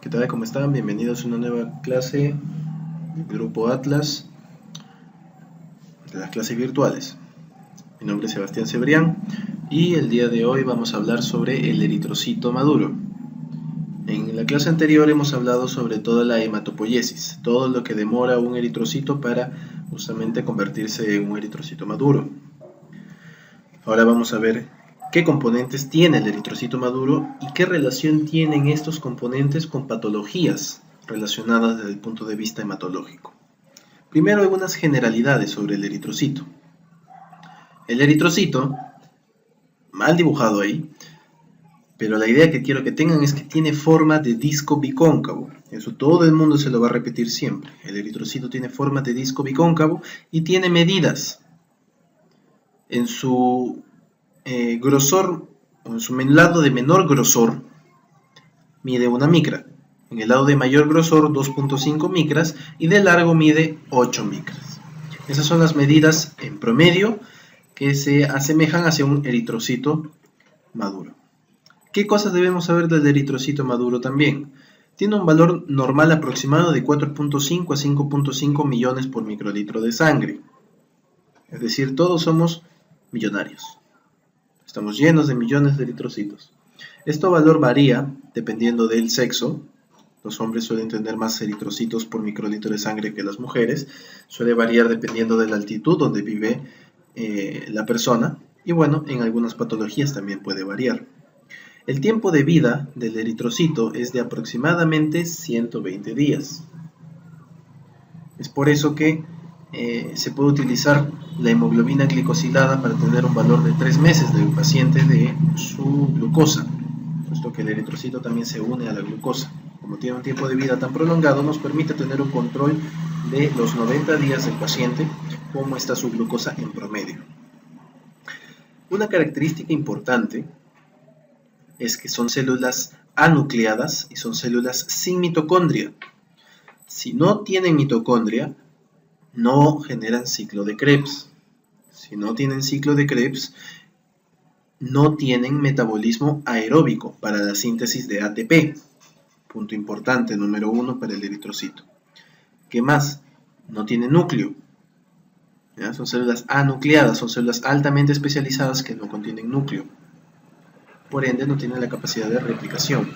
¿Qué tal? ¿Cómo están? Bienvenidos a una nueva clase del Grupo Atlas de las clases virtuales. Mi nombre es Sebastián Cebrián y el día de hoy vamos a hablar sobre el eritrocito maduro. En la clase anterior hemos hablado sobre toda la hematopoiesis, todo lo que demora un eritrocito para justamente convertirse en un eritrocito maduro. Ahora vamos a ver qué componentes tiene el eritrocito maduro y qué relación tienen estos componentes con patologías relacionadas desde el punto de vista hematológico. Primero, algunas generalidades sobre el eritrocito. El eritrocito, mal dibujado ahí, pero la idea que quiero que tengan es que tiene forma de disco bicóncavo. Eso todo el mundo se lo va a repetir siempre. El eritrocito tiene forma de disco bicóncavo y tiene medidas. En su grosor, o en su lado de menor grosor, mide 1 micra. En el lado de mayor grosor, 2.5 micras. Y de largo mide 8 micras. Esas son las medidas en promedio que se asemejan hacia un eritrocito maduro. ¿Qué cosas debemos saber del eritrocito maduro también? Tiene un valor normal aproximado de 4.5 a 5.5 millones por microlitro de sangre. Es decir, todos somos millonarios. Estamos llenos de millones de eritrocitos. Este valor varía dependiendo del sexo. Los hombres suelen tener más eritrocitos por microlitro de sangre que las mujeres. Suele variar dependiendo de la altitud donde vive la persona. Y bueno, en algunas patologías también puede variar. El tiempo de vida del eritrocito es de aproximadamente 120 días. Es por eso que se puede utilizar la hemoglobina glicosilada para tener un valor de 3 meses del paciente de su glucosa, puesto que el eritrocito también se une a la glucosa. Como tiene un tiempo de vida tan prolongado, nos permite tener un control de los 90 días del paciente, cómo está su glucosa en promedio. Una característica importante es que son células anucleadas y son células sin mitocondria. Si no tienen mitocondria, no generan ciclo de Krebs. Si no tienen ciclo de Krebs, no tienen metabolismo aeróbico para la síntesis de ATP. Punto importante, número 1 para el eritrocito. ¿Qué más? No tienen núcleo. ¿Ya? Son células anucleadas, son células altamente especializadas que no contienen núcleo. Por ende, no tienen la capacidad de replicación.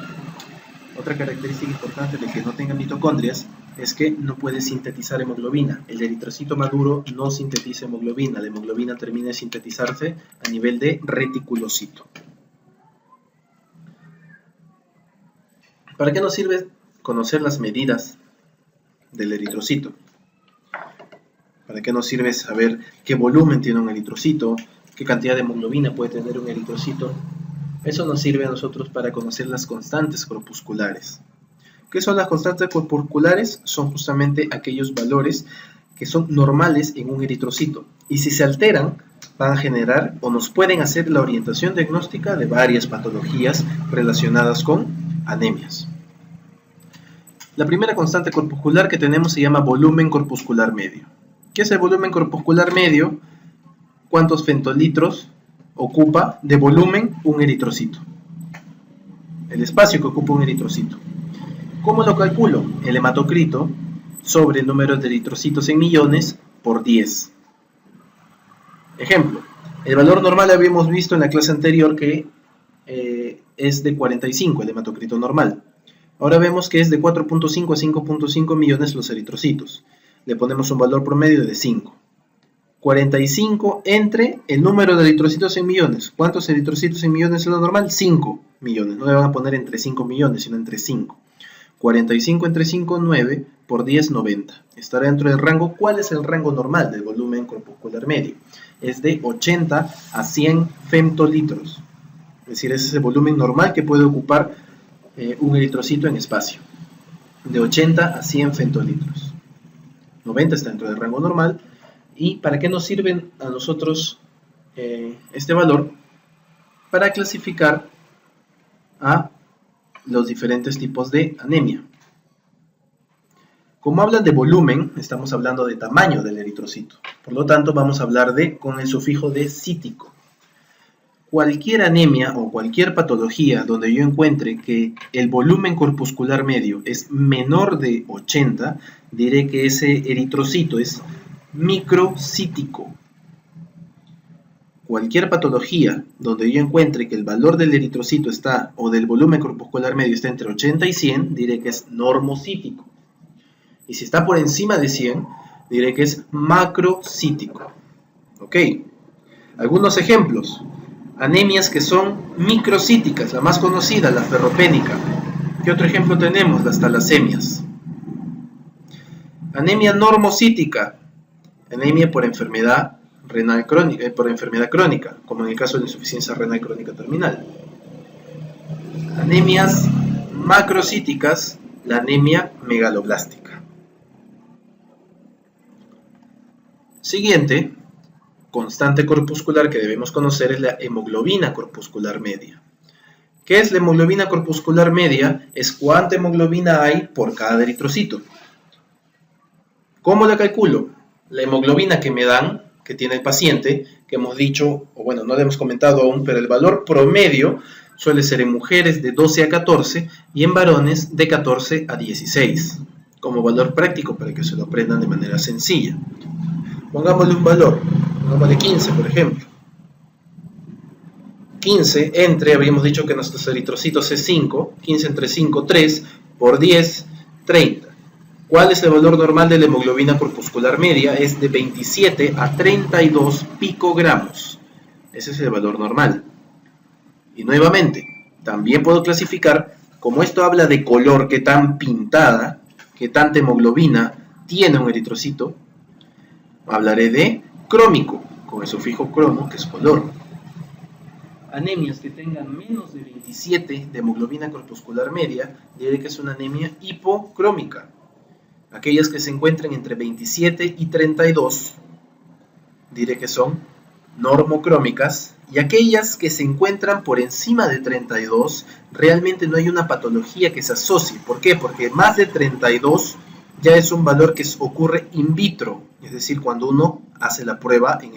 Otra característica importante de que no tengan mitocondrias es que no puede sintetizar hemoglobina. El eritrocito maduro no sintetiza hemoglobina. La hemoglobina termina de sintetizarse a nivel de reticulocito. ¿Para qué nos sirve conocer las medidas del eritrocito? ¿Para qué nos sirve saber qué volumen tiene un eritrocito? ¿Qué cantidad de hemoglobina puede tener un eritrocito? Eso nos sirve a nosotros para conocer las constantes corpusculares. ¿Qué son las constantes corpusculares? Son justamente aquellos valores que son normales en un eritrocito. Y si se alteran, van a generar o nos pueden hacer la orientación diagnóstica de varias patologías relacionadas con anemias. La primera constante corpuscular que tenemos se llama volumen corpuscular medio. ¿Qué es el volumen corpuscular medio? ¿Cuántos femtolitros ocupa de volumen un eritrocito? El espacio que ocupa un eritrocito. ¿Cómo lo calculo? El hematocrito sobre el número de eritrocitos en millones por 10. Ejemplo, el valor normal habíamos visto en la clase anterior que es de 45, el hematocrito normal. Ahora vemos que es de 4.5 a 5.5 millones los eritrocitos. Le ponemos un valor promedio de 5. 45 entre el número de eritrocitos en millones. ¿Cuántos eritrocitos en millones es lo normal? 5 millones. No le van a poner entre 5 millones, sino entre 5. 45 entre 5, 9, por 10, 90. Estará dentro del rango. ¿Cuál es el rango normal del volumen corpuscular medio? Es de 80 a 100 femtolitros. Es decir, ese es el volumen normal que puede ocupar un eritrocito en espacio. De 80 a 100 femtolitros. 90 está dentro del rango normal. ¿Y para qué nos sirven a nosotros este valor? Para clasificar a los diferentes tipos de anemia. Como hablan de volumen, estamos hablando de tamaño del eritrocito. Por lo tanto, vamos a hablar con el sufijo de cítico. cualquier anemia o cualquier patología donde yo encuentre que el volumen corpuscular medio es menor de 80, diré que ese eritrocito es microcítico. Cualquier patología donde yo encuentre que el valor del eritrocito está, o del volumen corpuscular medio está entre 80 y 100, diré que es normocítico. Y si está por encima de 100, diré que es macrocítico. ¿Ok? Algunos ejemplos. Anemias que son microcíticas, la más conocida, la ferropénica. ¿Qué otro ejemplo tenemos? Las talasemias. Anemia normocítica, anemia por enfermedad renal crónica, como en el caso de la insuficiencia renal crónica terminal. Anemias macrocíticas, la anemia megaloblástica. Siguiente constante corpuscular que debemos conocer es la hemoglobina corpuscular media. ¿Qué es la hemoglobina corpuscular media? Es cuánta hemoglobina hay por cada eritrocito. ¿Cómo la calculo? La hemoglobina que me dan, que tiene el paciente, que hemos dicho, o bueno, no lo hemos comentado aún, pero el valor promedio suele ser en mujeres de 12 a 14 y en varones de 14 a 16, como valor práctico para que se lo aprendan de manera sencilla. Pongámosle un valor, pongámosle 15, por ejemplo. 15 entre, habíamos dicho que nuestros eritrocitos es 5, 15 entre 5, 3, por 10, 30. ¿Cuál es el valor normal de la hemoglobina corpuscular media? Es de 27 a 32 picogramos. Ese es el valor normal. Y nuevamente, también puedo clasificar, como esto habla de color, qué tan pintada, qué tanta hemoglobina tiene un eritrocito, hablaré de crómico, con el sufijo cromo, que es color. Anemias que tengan menos de 27 de hemoglobina corpuscular media, diré que es una anemia hipocrómica. Aquellas que se encuentren entre 27 y 32, diré que son normocrómicas. Y aquellas que se encuentran por encima de 32, realmente no hay una patología que se asocie. ¿Por qué? Porque más de 32 ya es un valor que ocurre in vitro, es decir, cuando uno hace la prueba en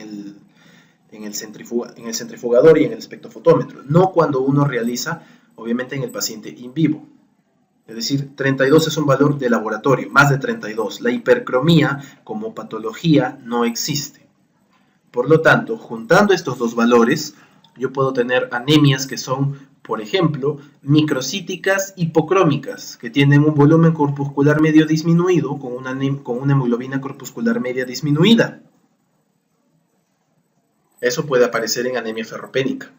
el centrifugador y en el espectrofotómetro, no cuando uno realiza, obviamente, en el paciente in vivo. Es decir, 32 es un valor de laboratorio, más de 32. La hipercromía como patología no existe. Por lo tanto, juntando estos dos valores, yo puedo tener anemias que son, por ejemplo, microcíticas hipocrómicas, que tienen un volumen corpuscular medio disminuido con una hemoglobina corpuscular media disminuida. Eso puede aparecer en anemia ferropénica.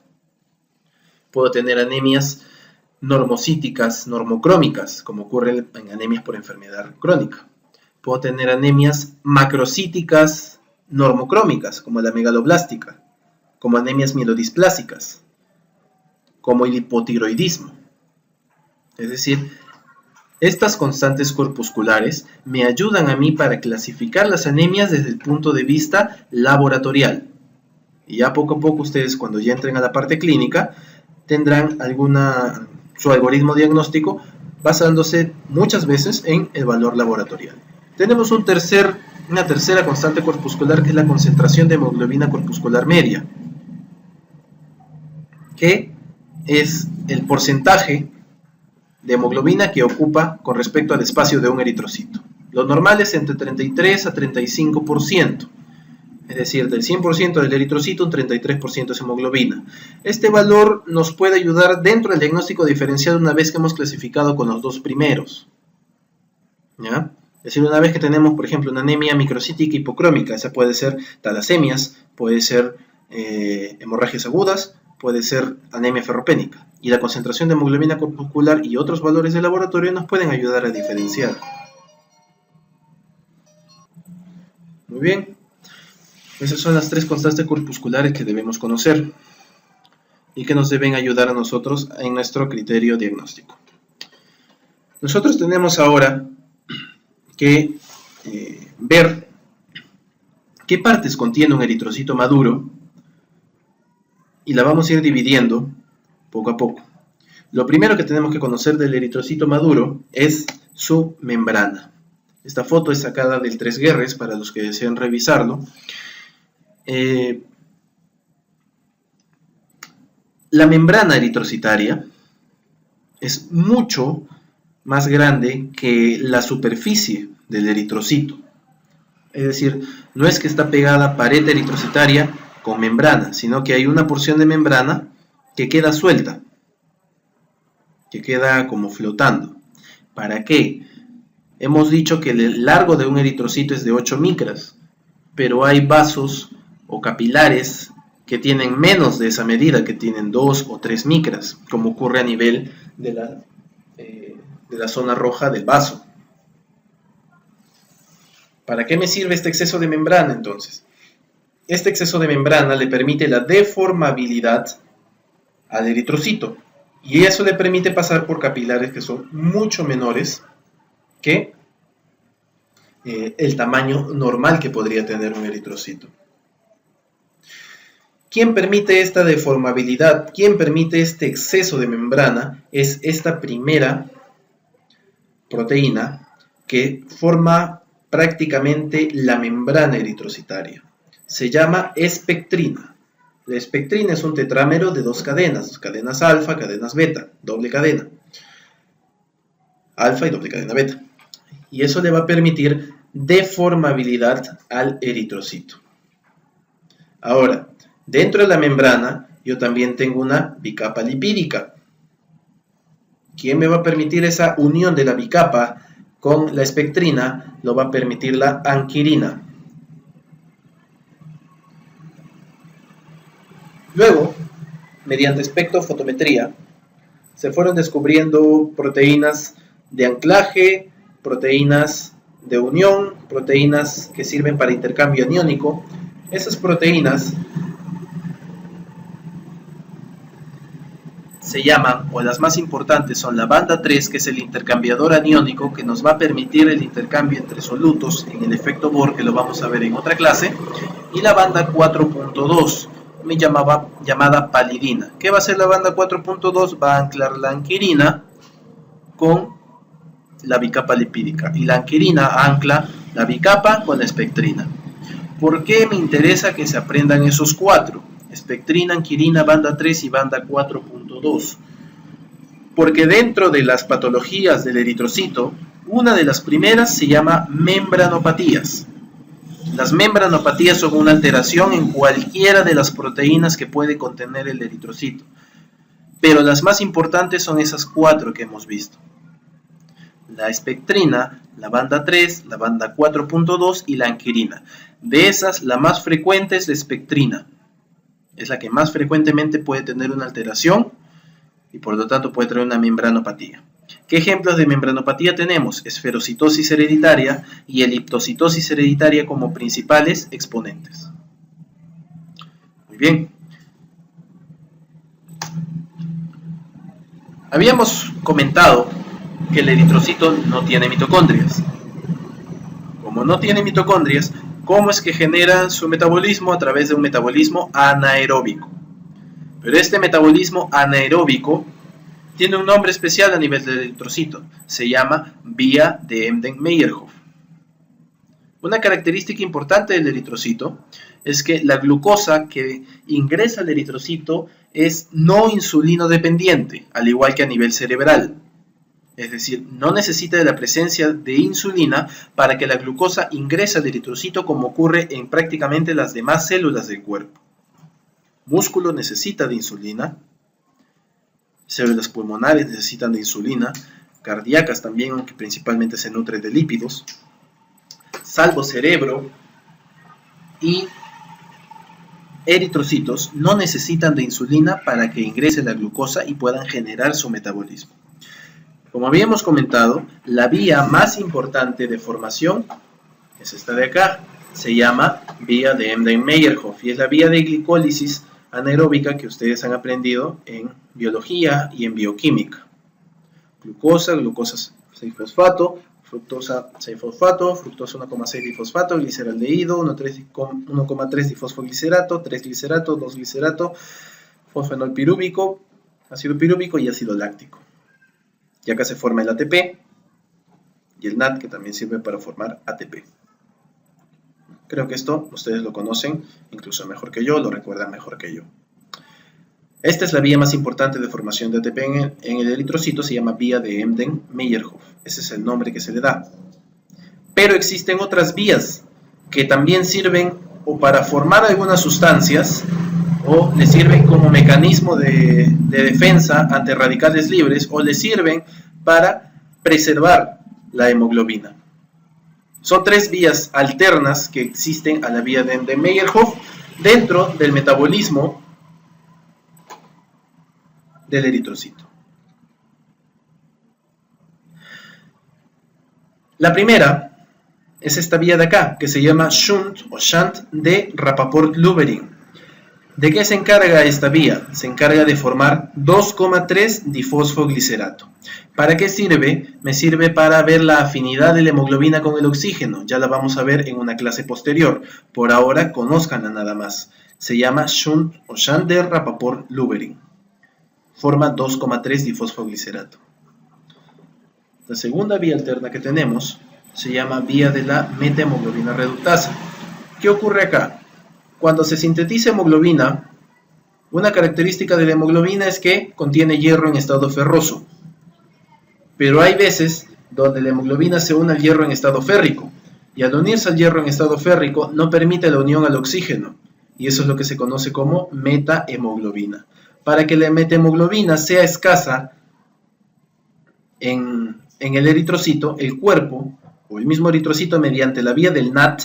Puedo tener anemias normocíticas, normocrómicas, como ocurre en anemias por enfermedad crónica. Puedo tener anemias macrocíticas, normocrómicas, como la megaloblástica, como anemias mielodisplásicas, como el hipotiroidismo. Es decir, estas constantes corpusculares me ayudan a mí para clasificar las anemias desde el punto de vista laboratorial. Y ya poco a poco ustedes, cuando ya entren a la parte clínica, tendrán su algoritmo diagnóstico basándose muchas veces en el valor laboratorial. Tenemos una tercera constante corpuscular, que es la concentración de hemoglobina corpuscular media, que es el porcentaje de hemoglobina que ocupa con respecto al espacio de un eritrocito. Lo normal es entre 33 a 35%. Es decir, del 100% del eritrocito, un 33% es hemoglobina. Este valor nos puede ayudar dentro del diagnóstico diferencial una vez que hemos clasificado con los dos primeros. ¿Ya? Es decir, una vez que tenemos, por ejemplo, una anemia microcítica hipocrómica, esa puede ser talasemias, puede ser hemorragias agudas, puede ser anemia ferropénica. Y la concentración de hemoglobina corpuscular y otros valores de laboratorio nos pueden ayudar a diferenciar. Muy bien. Esas son las tres constantes corpusculares que debemos conocer y que nos deben ayudar a nosotros en nuestro criterio diagnóstico. Nosotros tenemos ahora que ver qué partes contiene un eritrocito maduro y la vamos a ir dividiendo poco a poco. Lo primero que tenemos que conocer del eritrocito maduro es su membrana. Esta foto es sacada del Tres Guerres para los que deseen revisarlo. La membrana eritrocitaria es mucho más grande que la superficie del eritrocito. Es decir, no es que está pegada pared eritrocitaria con membrana, sino que hay una porción de membrana que queda suelta, que queda como flotando. ¿Para qué? Hemos dicho que el largo de un eritrocito es de 8 micras, pero hay vasos o capilares que tienen menos de esa medida, que tienen 2 o 3 micras, como ocurre a nivel de la zona roja del vaso. ¿Para qué me sirve este exceso de membrana entonces? Este exceso de membrana le permite la deformabilidad al eritrocito, y eso le permite pasar por capilares que son mucho menores que el tamaño normal que podría tener un eritrocito. ¿Quién permite esta deformabilidad? ¿Quién permite este exceso de membrana? Es esta primera proteína que forma prácticamente la membrana eritrocitaria. Se llama espectrina. La espectrina es un tetrámero de dos cadenas alfa, cadenas beta, doble cadena. Alfa y doble cadena beta. Y eso le va a permitir deformabilidad al eritrocito. Ahora, dentro de la membrana, yo también tengo una bicapa lipídica. ¿Quién me va a permitir esa unión de la bicapa con la espectrina? Lo va a permitir la anquirina. Luego, mediante espectrofotometría, se fueron descubriendo proteínas de anclaje, proteínas de unión, proteínas que sirven para intercambio aniónico. Esas proteínas se llaman, o las más importantes son la banda 3, que es el intercambiador aniónico que nos va a permitir el intercambio entre solutos en el efecto Bohr, que lo vamos a ver en otra clase, y la banda 4.2, llamada palidina. ¿Qué va a hacer la banda 4.2? Va a anclar la anquirina con la bicapa lipídica, y la anquirina ancla la bicapa con la espectrina. ¿Por qué me interesa que se aprendan esos cuatro? Espectrina, anquirina, banda 3 y banda 4.2. Porque dentro de las patologías del eritrocito, una de las primeras se llama membranopatías. Las membranopatías son una alteración en cualquiera de las proteínas que puede contener el eritrocito. Pero las más importantes son esas cuatro que hemos visto: la espectrina, la banda 3, la banda 4.2 y la anquirina. De esas, la más frecuente es la espectrina. Es la que más frecuentemente puede tener una alteración y por lo tanto puede traer una membranopatía. ¿Qué ejemplos de membranopatía tenemos? Esferocitosis hereditaria y eliptocitosis hereditaria como principales exponentes. Muy bien. Habíamos comentado que el eritrocito no tiene mitocondrias. Como no tiene mitocondrias, ¿cómo es que genera su metabolismo? A través de un metabolismo anaeróbico. Pero este metabolismo anaeróbico tiene un nombre especial a nivel del eritrocito. Se llama vía de Embden-Meyerhof. Una característica importante del eritrocito es que la glucosa que ingresa al eritrocito es no insulino dependiente, al igual que a nivel cerebral. Es decir, no necesita de la presencia de insulina para que la glucosa ingrese al eritrocito, como ocurre en prácticamente las demás células del cuerpo. Músculo necesita de insulina, células pulmonares necesitan de insulina, cardíacas también, aunque principalmente se nutre de lípidos, salvo cerebro y eritrocitos no necesitan de insulina para que ingrese la glucosa y puedan generar su metabolismo. Como habíamos comentado, la vía más importante de formación es esta de acá. Se llama vía de Embden-Meyerhof y es la vía de glicólisis anaeróbica que ustedes han aprendido en biología y en bioquímica. Glucosa, glucosa 6-fosfato, fructosa 6-fosfato, fructosa 1,6 difosfato, gliceraldehído, 1,3 difosfoglicerato, 3-glicerato, 2-glicerato, fosfenol pirúvico, ácido pirúvico y ácido láctico. Y acá se forma el ATP y el NAD, que también sirve para formar ATP. Creo que esto ustedes lo conocen incluso mejor que yo, lo recuerdan mejor que yo. Esta es la vía más importante de formación de ATP en el eritrocito, se llama vía de Embden-Meyerhof. Ese es el nombre que se le da. Pero existen otras vías que también sirven o para formar algunas sustancias o le sirven como mecanismo de defensa ante radicales libres o le sirven para preservar la hemoglobina. Son tres vías alternas que existen a la vía de Embden-Meyerhof dentro del metabolismo del eritrocito. La primera es esta vía de acá, que se llama Shunt o Shunt de Rapaport-Lubberin. ¿De qué se encarga esta vía? Se encarga de formar 2,3 difosfoglicerato. ¿Para qué sirve? Me sirve para ver la afinidad de la hemoglobina con el oxígeno. Ya la vamos a ver en una clase posterior. Por ahora, conózcanla nada más. Se llama Shunt o Shunt de Rapaport-Lubberin. Forma 2,3 difosfoglicerato. La segunda vía alterna que tenemos se llama vía de la metahemoglobina reductasa. ¿Qué ocurre acá? Cuando se sintetiza hemoglobina, una característica de la hemoglobina es que contiene hierro en estado ferroso. Pero hay veces donde la hemoglobina se une al hierro en estado férrico, y al unirse al hierro en estado férrico no permite la unión al oxígeno, y eso es lo que se conoce como metahemoglobina. Para que la metahemoglobina sea escasa en el eritrocito, el cuerpo o el mismo eritrocito mediante la vía del NAT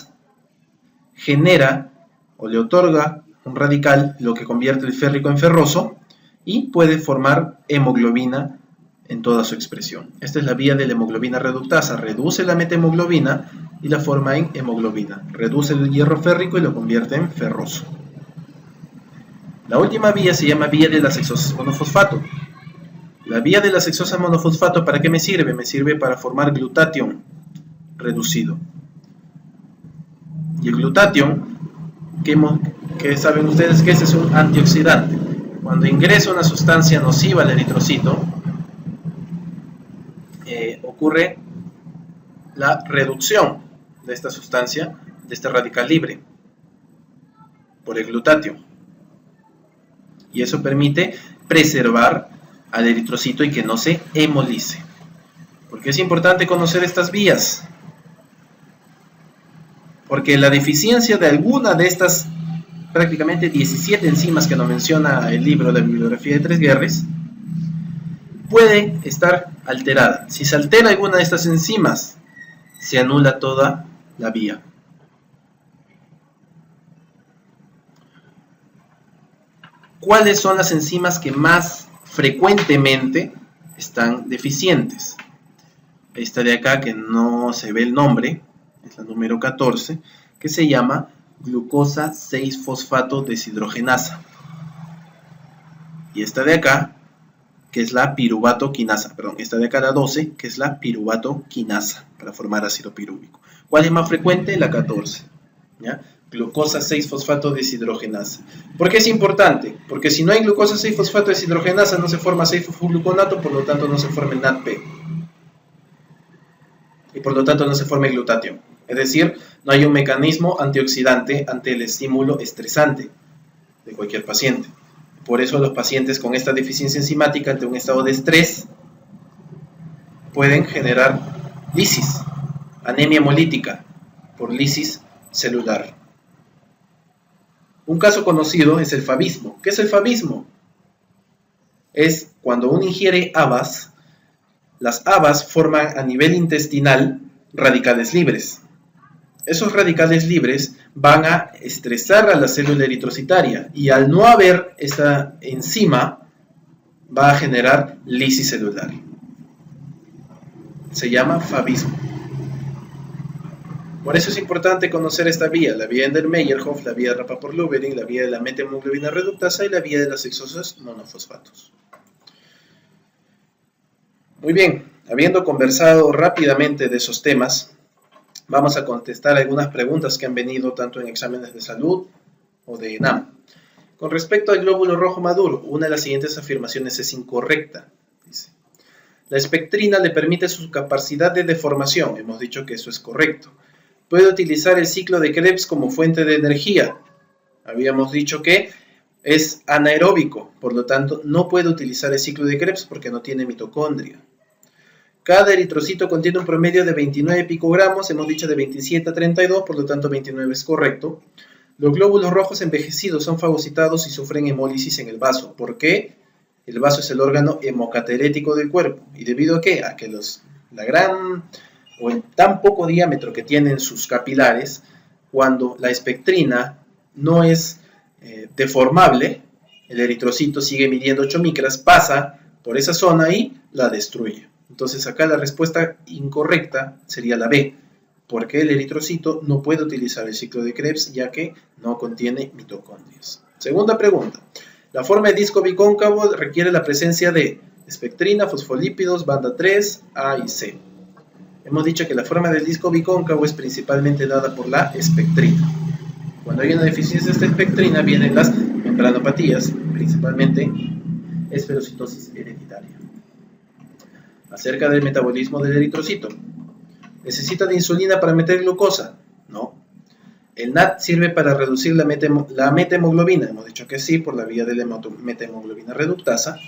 genera o le otorga un radical, lo que convierte el férrico en ferroso y puede formar hemoglobina en toda su expresión. Esta es la vía de la hemoglobina reductasa, reduce la metahemoglobina y la forma en hemoglobina, reduce el hierro férrico y lo convierte en ferroso. La última vía se llama vía de las hexosas monofosfato. La vía de las hexosas monofosfato, ¿para qué me sirve? Me sirve para formar glutatión reducido. Y el glutatión, que saben ustedes que ese es un antioxidante. Cuando ingresa una sustancia nociva al eritrocito, ocurre la reducción de esta sustancia, de este radical libre, por el glutatión. Y eso permite preservar al eritrocito y que no se hemolice. ¿Por qué es importante conocer estas vías? Porque la deficiencia de alguna de estas prácticamente 17 enzimas que nos menciona el libro de la bibliografía de Tresguerres puede estar alterada. Si se altera alguna de estas enzimas, se anula toda la vía. ¿Cuáles son las enzimas que más frecuentemente están deficientes? Esta de acá, que no se ve el nombre, es la número 14, que se llama glucosa 6-fosfato deshidrogenasa. Y esta de acá, que es la piruvatoquinasa, perdón, esta de acá la 12, que es la piruvatoquinasa, para formar ácido pirúvico. ¿Cuál es más frecuente? La 14, ¿ya? Glucosa 6-fosfato deshidrogenasa. ¿Por qué es importante? Porque si no hay glucosa 6-fosfato deshidrogenasa, no se forma 6-fosfogluconato, por lo tanto no se forma el NADP. Y por lo tanto no se forma el glutatión. Es decir, no hay un mecanismo antioxidante ante el estímulo estresante de cualquier paciente. Por eso los pacientes con esta deficiencia enzimática ante un estado de estrés pueden generar lisis, anemia hemolítica por lisis celular. Un caso conocido es el fabismo. ¿Qué es el fabismo? Es cuando uno ingiere habas, las habas forman a nivel intestinal radicales libres. Esos radicales libres van a estresar a la célula eritrocitaria y al no haber esta enzima va a generar lisis celular. Se llama fabismo. Por eso es importante conocer esta vía, la vía de Embden-Meyerhof, la vía de Rapaport-Lubberin, la vía de la metahemoglobina reductasa y la vía de las hexosas monofosfatos. Muy bien, habiendo conversado rápidamente de esos temas, vamos a contestar algunas preguntas que han venido tanto en exámenes de salud o de ENAM. Con respecto al glóbulo rojo maduro, una de las siguientes afirmaciones es incorrecta. Dice, la espectrina le permite su capacidad de deformación. Hemos dicho que eso es correcto. Puede utilizar el ciclo de Krebs como fuente de energía. Habíamos dicho que es anaeróbico, por lo tanto no puede utilizar el ciclo de Krebs porque no tiene mitocondria. Cada eritrocito contiene un promedio de 29 picogramos, hemos dicho de 27 a 32, por lo tanto 29 es correcto. Los glóbulos rojos envejecidos son fagocitados y sufren hemólisis en el vaso. ¿Por qué? El vaso es el órgano hemocaterético del cuerpo. ¿Y debido a qué? A que la gran o el tan poco diámetro que tienen sus capilares, cuando la espectrina no es deformable, el eritrocito sigue midiendo 8 micras, pasa por esa zona y la destruye. Entonces acá la respuesta incorrecta sería la B, porque el eritrocito no puede utilizar el ciclo de Krebs ya que no contiene mitocondrias. Segunda pregunta. La forma de disco bicóncavo requiere la presencia de espectrina, fosfolípidos, banda 3, A y C. Hemos dicho que la forma del disco bicóncavo es principalmente dada por la espectrina. Cuando hay una deficiencia de esta espectrina vienen las membranopatías, principalmente esferocitosis hereditaria. Acerca del metabolismo del eritrocito. ¿Necesita de insulina para meter glucosa? No. ¿El NAT sirve para reducir la metahemoglobina? Hemos dicho que sí, por la vía de la metahemoglobina reductasa.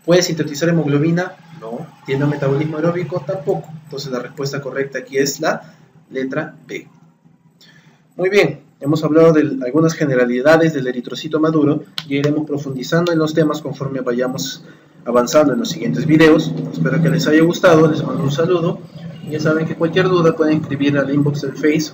¿Puede sintetizar hemoglobina? No. ¿Tiene un metabolismo aeróbico? Tampoco. Entonces la respuesta correcta aquí es la letra B. Muy bien, hemos hablado de algunas generalidades del eritrocito maduro y iremos profundizando en los temas conforme vayamos avanzando en los siguientes videos. Espero que les haya gustado, les mando un saludo. Y ya saben que cualquier duda pueden escribir al inbox del Face,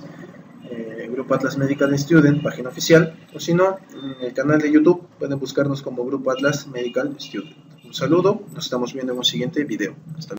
Grupo Atlas Medical Student, página oficial, o si no, en el canal de YouTube pueden buscarnos como Grupo Atlas Medical Student. Un saludo, nos estamos viendo en un siguiente video. Hasta luego.